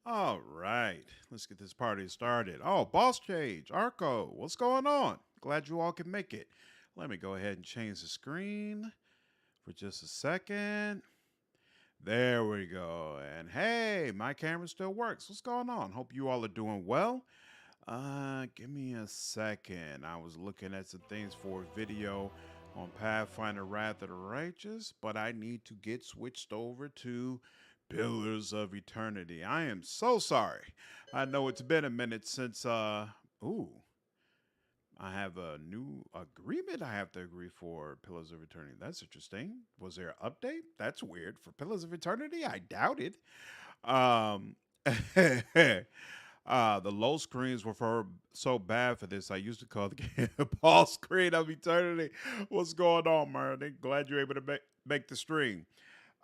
All right, let's get this party started. Oh, boss change, Arco, what's going on? Glad you all can make it. Let me go ahead and change the screen for just a second. There we go. And hey, my camera still works. What's going on? Hope you all are doing well. Give me a second. I was looking at some things for a video on Pathfinder Wrath of the Righteous, but I need to get switched over to Pillars of Eternity. I am so sorry. I know it's been a minute since ooh, I have a new agreement I have to agree for Pillars of Eternity. That's interesting. Was there an update? That's weird. For Pillars of Eternity? I doubt it. Um the low screens were so bad for this. I used to call the game Ball Screen of Eternity. What's going on, man? Glad you're able to make the stream.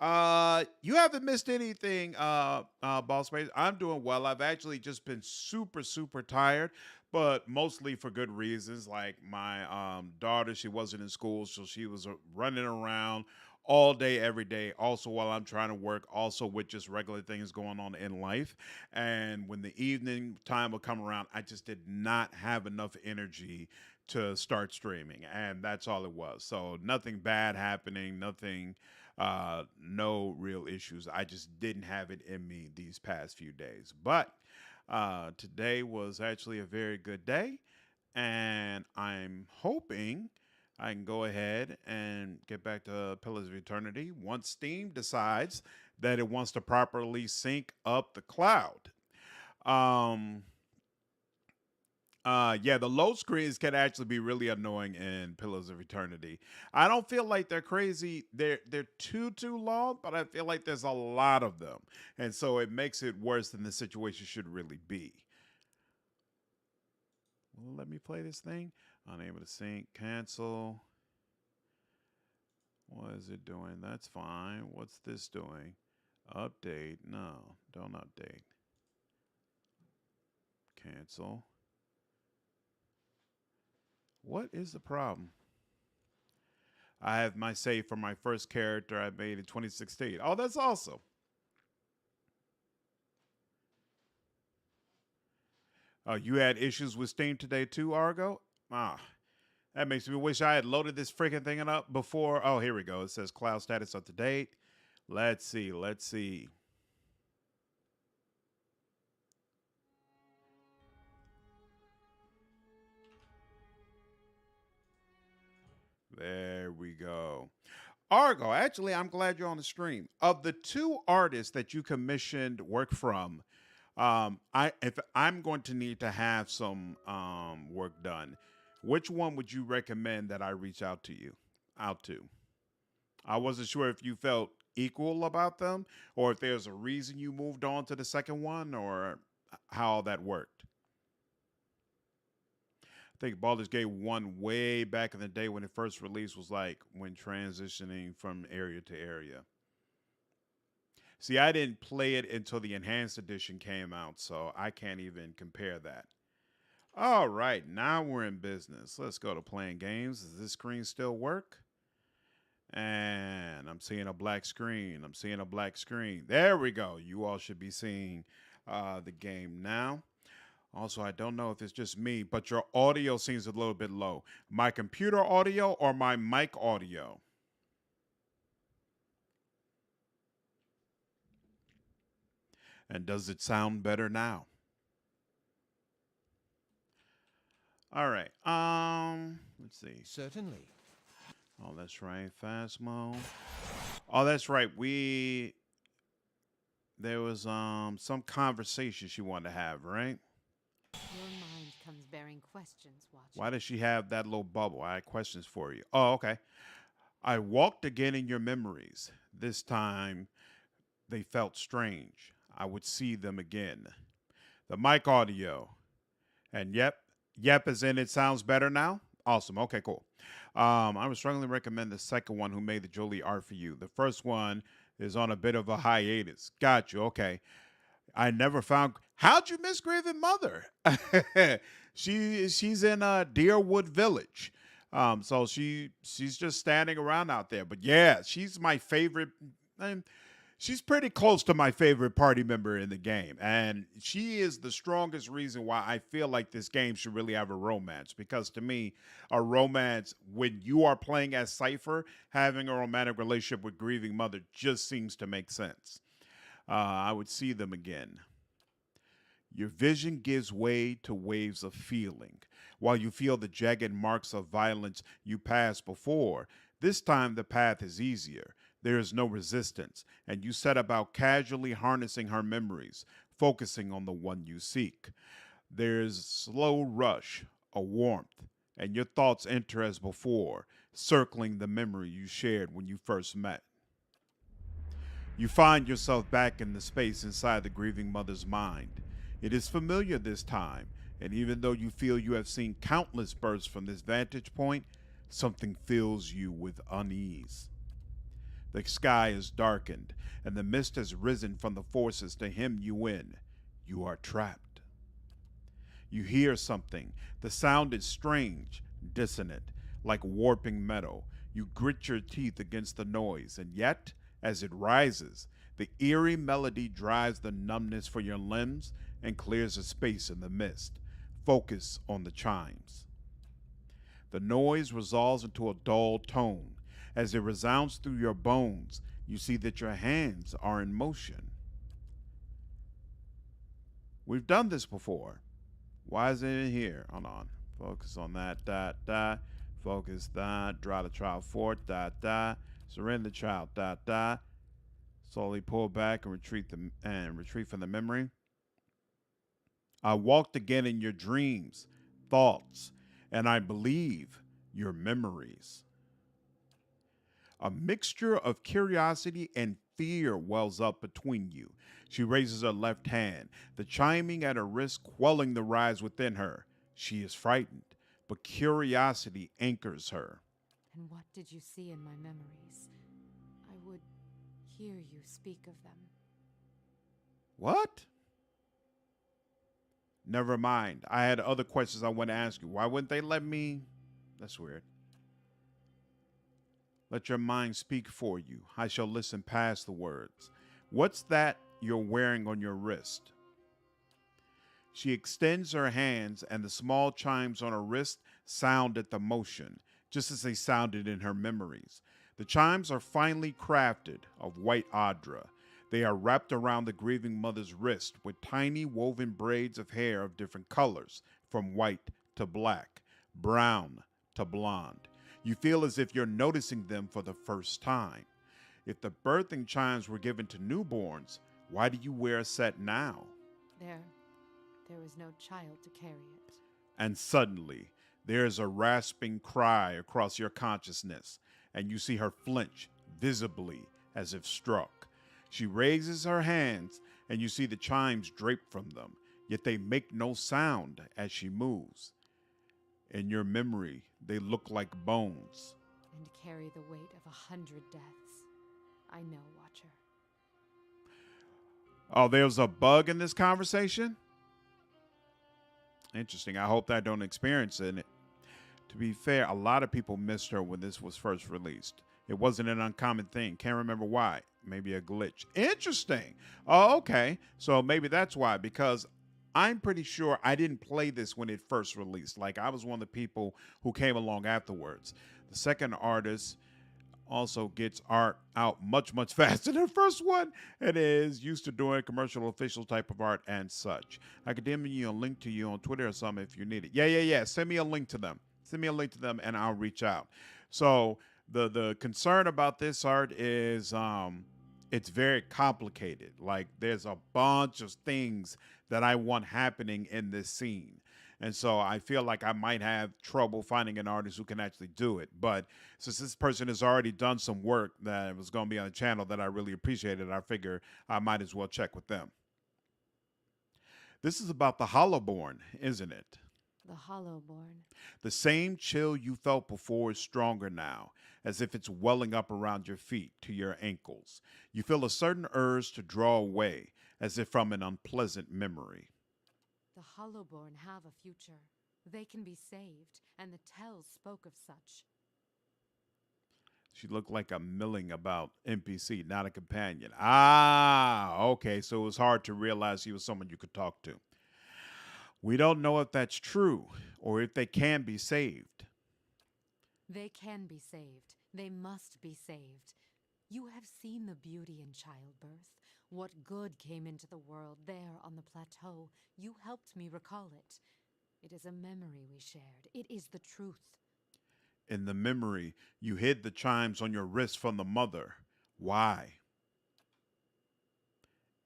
You haven't missed anything, Boss Space. I'm doing well. I've actually just been super tired, but mostly for good reasons. Like my daughter, she wasn't in school, so she was running around all day, every day. Also, while I'm trying to work, also with just regular things going on in life. And when the evening time would come around, I just did not have enough energy to start streaming, and that's all it was. So nothing bad happening, nothing no real issues. I just didn't have it in me these past few days. But today was actually a very good day, and I'm hoping I can go ahead and get back to Pillars of Eternity once Steam decides that it wants to properly sync up the cloud. Um, yeah, the load screens can actually be really annoying in Pillars of Eternity. I don't feel like they're crazy. They're too long, but I feel like there's a lot of them, and so it makes it worse than the situation should really be. Well, let me play this thing. Unable to sync. Cancel. What is it doing? That's fine. What's this doing? Update. No, don't update. Cancel. What is the problem? I have my save for my first character I made in 2016. Oh, that's awesome. You had issues with Steam today too, Argo? Ah, that makes me wish I had loaded this freaking thing up before. Oh, here we go. It says cloud status up to date. Let's see. Let's see. There we go. Argo, actually, I'm glad you're on the stream. Of the two artists that you commissioned work from, I if I'm going to need to have some work done, which one would you recommend that I reach out to? I wasn't sure if you felt equal about them, or if there's a reason you moved on to the second one, or how that worked. I think Baldur's Gate 1 way back in the day when it first released was like when transitioning from area to area. See, I didn't play it until the enhanced edition came out, so I can't even compare that. All right, now we're in business. Let's go to playing games. Does this screen still work? And I'm seeing a black screen. I'm seeing a black screen. There we go. You all should be seeing the game now. Also, I don't know if it's just me, but your audio seems a little bit low. My computer audio or my mic audio? And does it sound better now? All right. Let's see. Certainly. Oh, that's right. Fast mode. Oh, that's right. There was some conversation she wanted to have, right? Your mind comes bearing questions, Why Watcher. does she have that little bubble? I had questions for you. Oh, okay. I walked again in your memories. This time they felt strange. I would see them again. The mic audio. And yep is in it sounds better now. Awesome. Okay, cool. I would strongly recommend the second one who made the Jolie art for you. The first one is on a bit of a hiatus. Got you. Okay. I never found. How'd you miss Grieving Mother? She's in Deerwood Village. So she's just standing around out there. But yeah, she's my favorite. She's pretty close to my favorite party member in the game. And she is the strongest reason why I feel like this game should really have a romance. Because to me, a romance, when you are playing as Cypher, having a romantic relationship with Grieving Mother just seems to make sense. I would see them again. Your vision gives way to waves of feeling. While you feel the jagged marks of violence you passed before, this time the path is easier. There is no resistance, and you set about casually harnessing her memories, focusing on the one you seek. There's slow rush, a warmth, and your thoughts enter as before, circling the memory you shared when you first met. You find yourself back in the space inside the grieving mother's mind. It is familiar this time, and even though you feel you have seen countless births from this vantage point, something fills you with unease. The sky is darkened, and the mist has risen from the forces to hem you in. You are trapped. You hear something. The sound is strange, dissonant, like warping metal. You grit your teeth against the noise, and yet, as it rises, the eerie melody drives the numbness for your limbs and clears a space in the mist. Focus on the chimes. The noise resolves into a dull tone. As it resounds through your bones, you see that your hands are in motion. We've done this before. Why is it in here? Hold on. Focus on that. Dot, dot. Focus that. Draw the child forth. Dot, dot. Surrender the child. Dot, dot. Slowly pull back and retreat from the memory. I walked again in your dreams, thoughts, and I believe your memories. A mixture of curiosity and fear wells up between you. She raises her left hand, the chiming at her wrist quelling the rise within her. She is frightened, but curiosity anchors her. And what did you see in my memories? I would hear you speak of them. What? Never mind. I had other questions I want to ask you. Why wouldn't they let me? That's weird. Let your mind speak for you. I shall listen past the words. What's that you're wearing on your wrist? She extends her hands, and the small chimes on her wrist sound at the motion, just as they sounded in her memories. The chimes are finely crafted of white adra. They are wrapped around the grieving mother's wrist with tiny woven braids of hair of different colors, from white to black, brown to blonde. You feel as if you're noticing them for the first time. If the birthing chimes were given to newborns, why do you wear a set now? There was no child to carry it. And suddenly, there is a rasping cry across your consciousness, and you see her flinch visibly as if struck. She raises her hands, and you see the chimes drape from them, yet they make no sound as she moves. In your memory, they look like bones. And carry the weight of 100 deaths. I know, Watcher. Oh, there's a bug in this conversation? Interesting. I hope that I don't experience it. To be fair, a lot of people missed her when this was first released. It wasn't an uncommon thing. Can't remember why. Maybe a glitch. Interesting. Oh, okay. So maybe that's why, because I'm pretty sure I didn't play this when it first released. Like, I was one of the people who came along afterwards. The second artist also gets art out much, much faster than the first one and is used to doing commercial official type of art and such. I could DM you a link to you on Twitter or something if you need it. Yeah. Send me a link to them. Send me a link to them and I'll reach out. So the concern about this art is it's very complicated. Like, there's a bunch of things that I want happening in this scene. And so I feel like I might have trouble finding an artist who can actually do it. But since this person has already done some work that was going to be on the channel that I really appreciated, I figure I might as well check with them. This is about the Hollowborn, isn't it? The Hollowborn. The same chill you felt before is stronger now, as if it's welling up around your feet to your ankles. You feel a certain urge to draw away, as if from an unpleasant memory. The Hollowborn have a future. They can be saved, and the tells spoke of such. She looked like a milling about NPC, not a companion. Ah, okay. So it was hard to realize he was someone you could talk to. We don't know if that's true or if they can be saved. They can be saved. They must be saved. You have seen the beauty in childbirth. What good came into the world there on the plateau. You helped me recall it. It is a memory we shared. It is the truth. In the memory, you hid the chimes on your wrist from the mother. Why?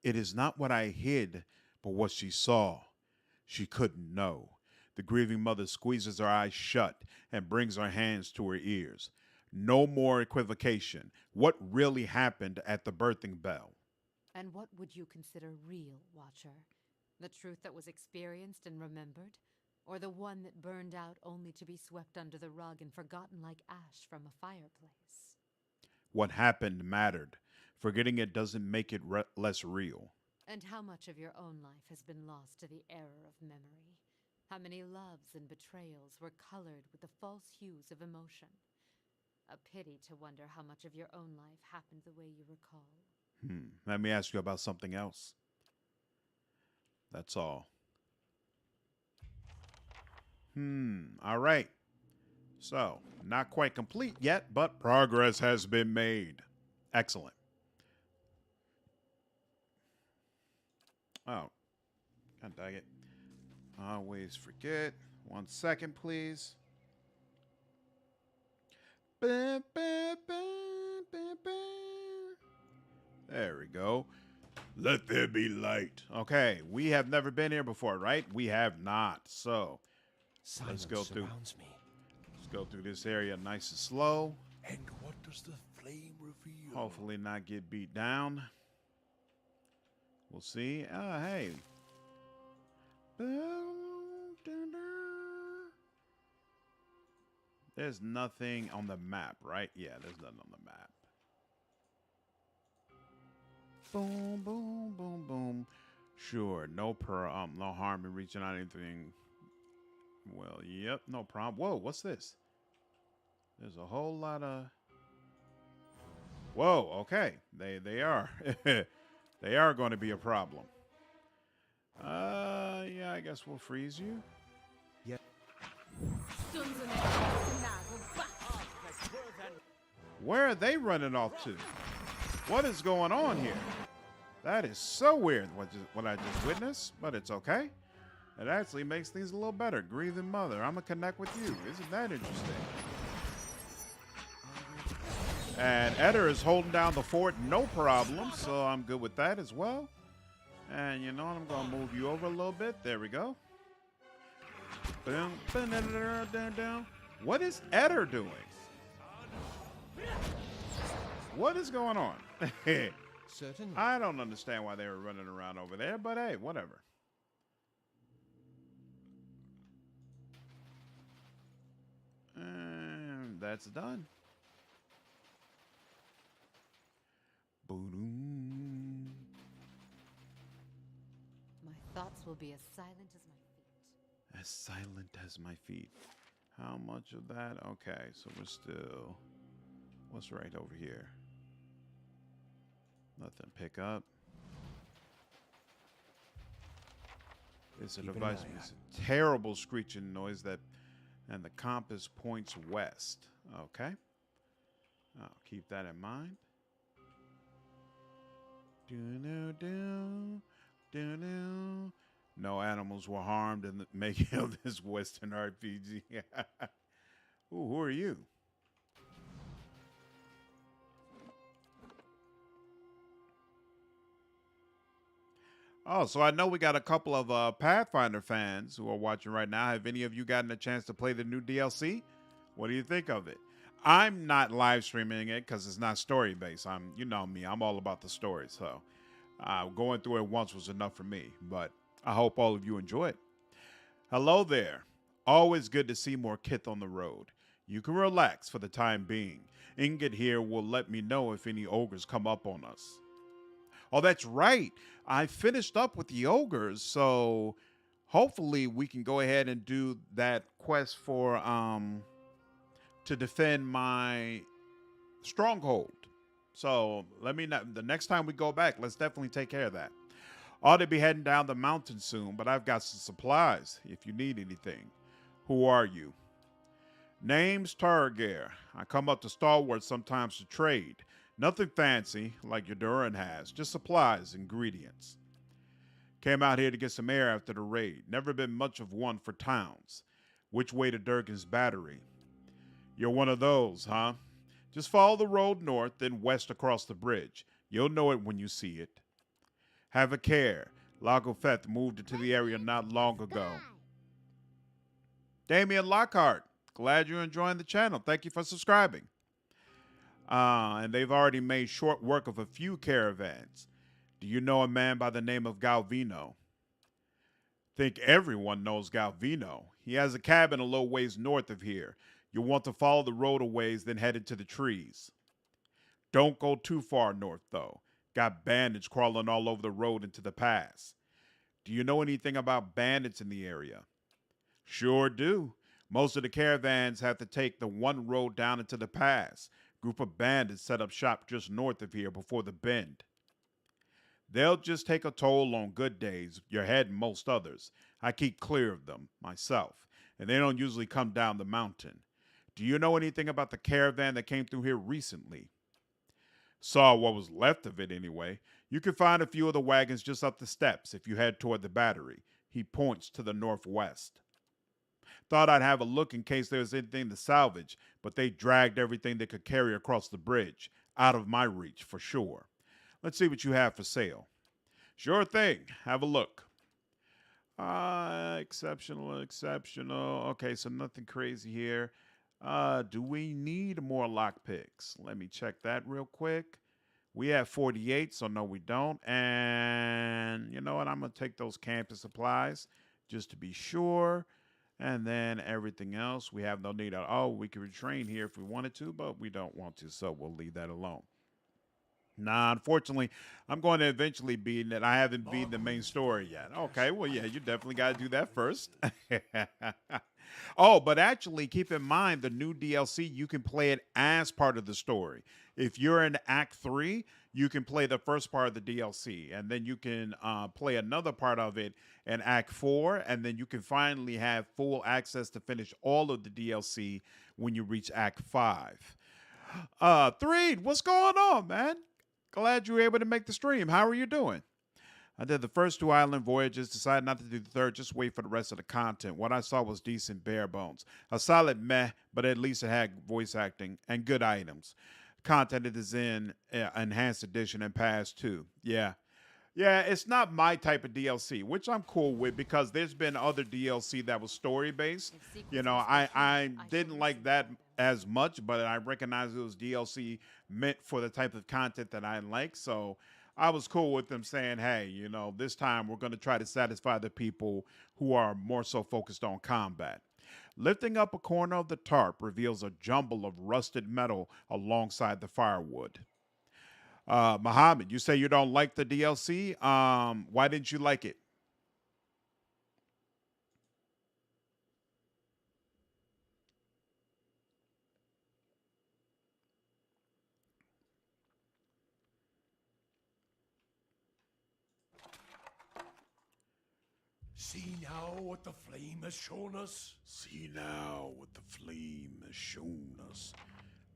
It is not what I hid, but what she saw. She couldn't know. The grieving mother squeezes her eyes shut and brings her hands to her ears. No more equivocation. What really happened at the birthing bell? And what would you consider real, Watcher? The truth that was experienced and remembered? Or the one that burned out only to be swept under the rug and forgotten like ash from a fireplace? What happened mattered. Forgetting it doesn't make it less real. And how much of your own life has been lost to the error of memory? How many loves and betrayals were colored with the false hues of emotion? A pity to wonder how much of your own life happened the way you recall. Let me ask you about something else. That's all. All right. So, not quite complete yet, but progress has been made. Excellent. Oh, God dang it. I always forget. 1 second, please. There we go. Let there be light. Okay, we have never been here before, right? We have not. So, Silence go through. surrounds me. let's go through this area nice and slow. And what does the flame reveal? Hopefully not get beat down. We'll see. Hey. There's nothing on the map, right? Yeah, there's nothing on the map. Boom, boom, boom, boom. Sure, no no harm in reaching out anything. Well, yep, no problem. Whoa, what's this? There's a whole lot of. Whoa, okay. They are. They are going to be a problem. Yeah, I guess we'll freeze you. Where are they running off to? What is going on here? That is so weird what I just witnessed, but it's okay. It actually makes things a little better. Grieving mother, I'm going to connect with you. Isn't that interesting? And Eder is holding down the fort, no problem, so I'm good with that as well. And you know what? I'm going to move you over a little bit. There we go. What is Eder doing? What is going on? Certainly. I don't understand why they were running around over there, but hey, whatever. And that's done. Boom. My thoughts will be as silent as my feet. As silent as my feet. How much of that? Okay, so we're still. What's right over here? Nothing. Pick up. It's a Keep an device eye makes a terrible screeching noise that, and the compass points west. Okay. I'll keep that in mind. Do-do-do, no animals were harmed in the making of this Western RPG. Ooh, who are you? Oh, so I know we got a couple of Pathfinder fans who are watching right now. Have any of you gotten a chance to play the new DLC? What do you think of it? I'm not live streaming it because it's not story based. You know me, I'm all about the story. So going through it once was enough for me. But I hope all of you enjoy it. Hello there. Always good to see more Kith on the road. You can relax for the time being. Ingot here will let me know if any ogres come up on us. Oh, that's right. I finished up with the ogres, so hopefully we can go ahead and do that quest for to defend my Stronghold. So let me know. The next time we go back, let's definitely take care of that. Ought to be heading down the mountain soon, but I've got some supplies if you need anything. Who are you? Name's Targar. I come up to Stalwart sometimes to trade. Nothing fancy like your Duran has, just supplies, ingredients. Came out here to get some air after the raid. Never been much of one for towns. Which way to Durgan's battery? You're one of those, huh? Just follow the road north, then west across the bridge. You'll know it when you see it. Have a care. Lagofeth moved into the area not long ago. Damian Lockhart, glad you're enjoying the channel. Thank you for subscribing. And they've already made short work of a few caravans. Do you know a man by the name of Galvino? Think everyone knows Galvino. He has a cabin a little ways north of here. You'll want to follow the road a ways, then head into the trees. Don't go too far north, though. Got bandits crawling all over the road into the pass. Do you know anything about bandits in the area? Sure do. Most of the caravans have to take the one road down into the pass. Group of bandits set up shop just north of here before the bend. They'll just take a toll on good days, your head and most others. I keep clear of them, myself, and they don't usually come down the mountain. Do you know anything about the caravan that came through here recently? Saw what was left of it anyway. You can find a few of the wagons just up the steps if you head toward the battery. He points to the northwest. Thought I'd have a look in case there was anything to salvage, but they dragged everything they could carry across the bridge. Out of my reach, for sure. Let's see what you have for sale. Sure thing. Have a look. Exceptional, exceptional. Okay, so nothing crazy here. Do we need more lockpicks? Let me check that real quick. We have 48, so no, we don't. And you know what? I'm going to take those campus supplies just to be sure. And then everything else, we have no need of. Oh, we could retrain here if we wanted to, but we don't want to, so we'll leave that alone. Nah, unfortunately, I'm going to eventually beat it. I haven't beaten the main story yet. Okay, well, yeah, you definitely got to do that first. Oh, but actually, keep in mind the new DLC, you can play it as part of the story. If you're in Act 3, you can play the first part of the DLC, and then you can play another part of it in Act 4, and then you can finally have full access to finish all of the DLC when you reach Act 5. Threed, what's going on, man? Glad you were able to make the stream. How are you doing? I did the first 2 island voyages, decided not to do the third, just wait for the rest of the content. What I saw was decent bare bones. A solid meh, but at least it had voice acting and good items. Content it is in Enhanced Edition and Pass 2. Yeah. Yeah, it's not my type of DLC, which I'm cool with because there's been other DLC that was story-based. You know, I didn't like that as much, but I recognize it was DLC meant for the type of content that I like. So I was cool with them saying, hey, you know, this time we're going to try to satisfy the people who are more so focused on combat. Lifting up a corner of the tarp reveals a jumble of rusted metal alongside the firewood. Muhammad, you say you don't like the DLC. Why didn't you like it? See now what the flame has shown us. See now what the flame has shown us.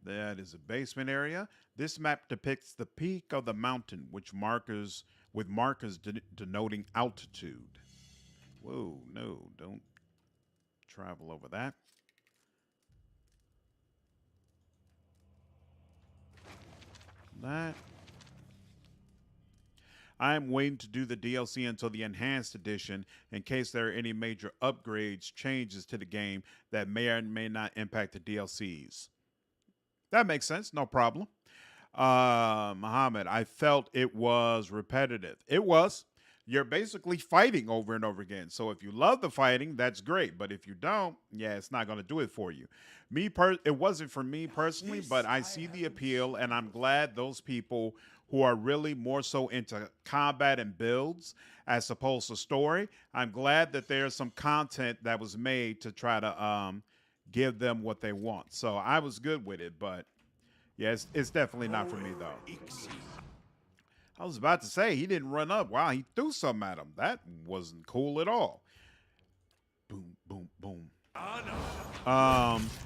That is a basement area. This map depicts the peak of the mountain, with markers denoting altitude. Whoa, no, don't travel over that. That. I'm waiting to do the DLC until the Enhanced Edition in case there are any major upgrades, changes to the game that may or may not impact the DLCs. That makes sense. No problem. Muhammad, I felt it was repetitive. It was. You're basically fighting over and over again. So if you love the fighting, that's great. But if you don't, yeah, it's not going to do it for you. It wasn't for me personally, but I see the appeal, and I'm glad those people who are really more so into combat and builds as opposed to story, I'm glad that there's some content that was made to try to give them what they want. So I was good with it, but Yeah, it's definitely not for me though. Ixi. I was about to say he didn't run up. Wow, he threw something at him. That wasn't cool at all. Boom, boom, boom.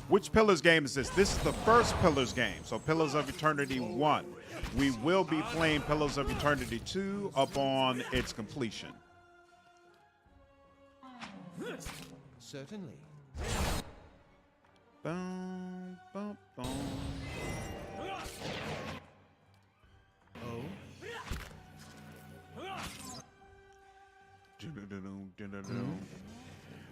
Which Pillars game is this? This is the first Pillars game. So Pillars of Eternity 1. We will be playing Pillars of Eternity 2 upon its completion. Certainly. Boom, boom, boom. Oh,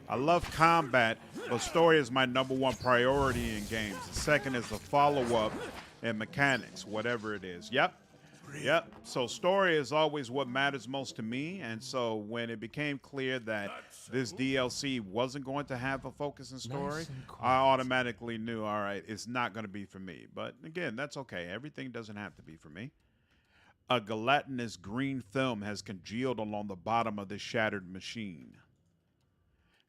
I love combat, but story is my #1 priority in games. The second is the follow-up and mechanics, whatever it is. Yep. Yep. So story is always what matters most to me. And so when it became clear that this DLC wasn't going to have a focus in story, Nice and I automatically knew, all right, it's not going to be for me. But again, that's okay. Everything doesn't have to be for me. A gelatinous green film has congealed along the bottom of this shattered machine.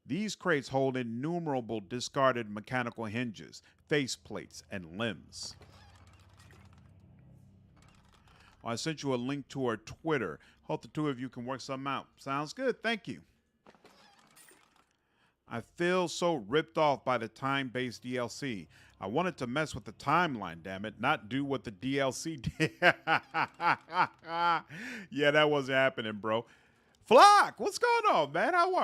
These crates hold innumerable discarded mechanical hinges, faceplates, and limbs. I sent you a link to her Twitter. Hope the two of you can work something out. Sounds good. Thank you. I feel so ripped off by the time-based DLC. I wanted to mess with the timeline, damn it, not do what the DLC did. Yeah, that wasn't happening, bro. Flock, what's going on, man? How are you?